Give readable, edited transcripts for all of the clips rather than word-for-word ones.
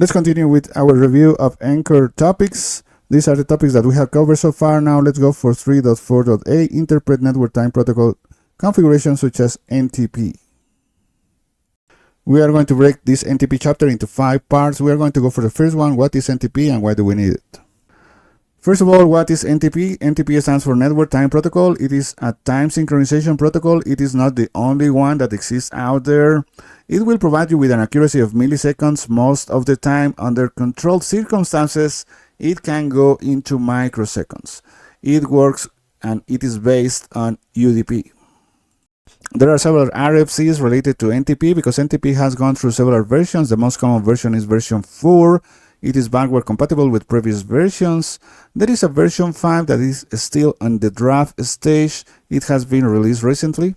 Let's continue with our review of ENCOR topics. These are the topics that we have covered so far. Now let's go for 3.4.a, interpret network time protocol configurations such as NTP. We are going to break this NTP chapter into 5 parts. We are going to go for the first one, what is NTP and why do we need it? First of all, what is NTP? NTP stands for Network Time Protocol. It is a time synchronization protocol. It is not the only one that exists out there. It will provide you with an accuracy of milliseconds most of the time. Under controlled circumstances, it can go into microseconds. It works and it is based on UDP. There are several RFCs related to NTP because NTP has gone through several versions. The most common version is version 4. It is backward compatible with previous versions. There is a version 5 that is still on the draft stage. It has been released recently.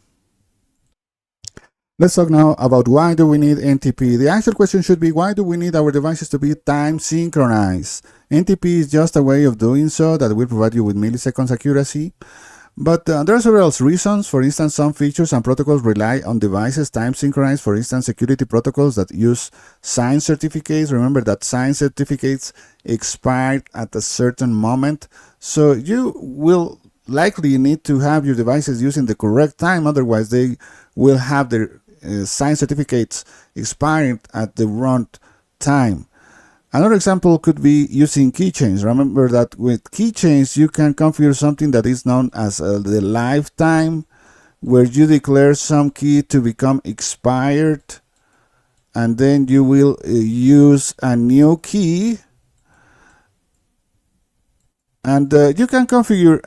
Let's talk now about why do we need NTP. The actual question should be, why do we need our devices to be time synchronized? NTP is just a way of doing so that will provide you with milliseconds accuracy. But there are several reasons. For instance, some features and protocols rely on devices time synchronized. For instance, security protocols that use signed certificates. Remember that signed certificates expire at a certain moment. So you will likely need to have your devices using the correct time. Otherwise, they will have their signed certificates expiring at the wrong time. Another example could be using keychains. Remember that with keychains, you can configure something that is known as the lifetime, where you declare some key to become expired, and then you will use a new key. And you can configure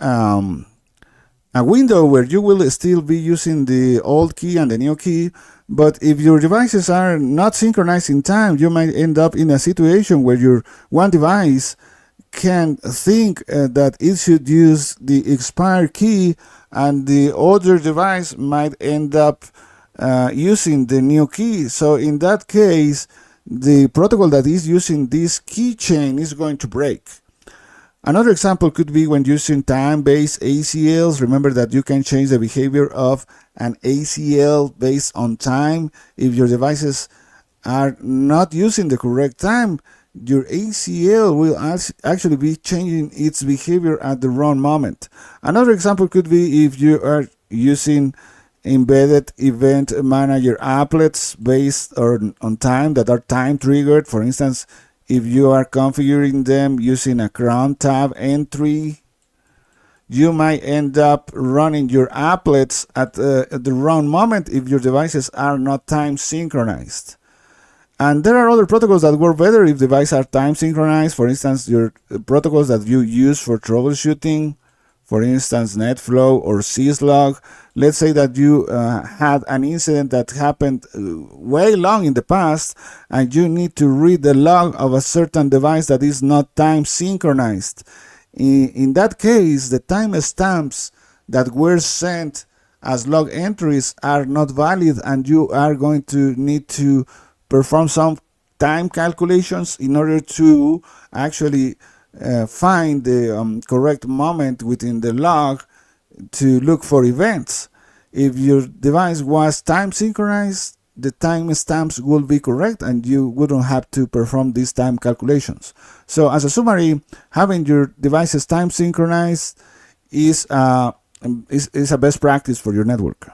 a window where you will still be using the old key and the new key. But if your devices are not synchronized in time, you might end up in a situation where your one device can think that it should use the expired key, and the other device might end up using the new key. So in that case, the protocol that is using this keychain is going to break. Another example could be when using time-based ACLs. Remember that you can change the behavior of an ACL based on time. If your devices are not using the correct time, your ACL will actually be changing its behavior at the wrong moment. Another example could be if you are using embedded event manager applets based on time that are time triggered. For instance, if you are configuring them using a cron tab entry, you might end up running your applets at the wrong moment if your devices are not time synchronized. And there are other protocols that work better if devices are time synchronized. For instance, your protocols that you use for troubleshooting, for instance, NetFlow or syslog. Let's say that you had an incident that happened way long in the past, and you need to read the log of a certain device that is not time synchronized. In that case, the timestamps that were sent as log entries are not valid, and you are going to need to perform some time calculations in order to actually find the correct moment within the log to look for events. If your device was time synchronized, the timestamps will be correct and you wouldn't have to perform these time calculations. So as a summary, having your devices time synchronized is a best practice for your network.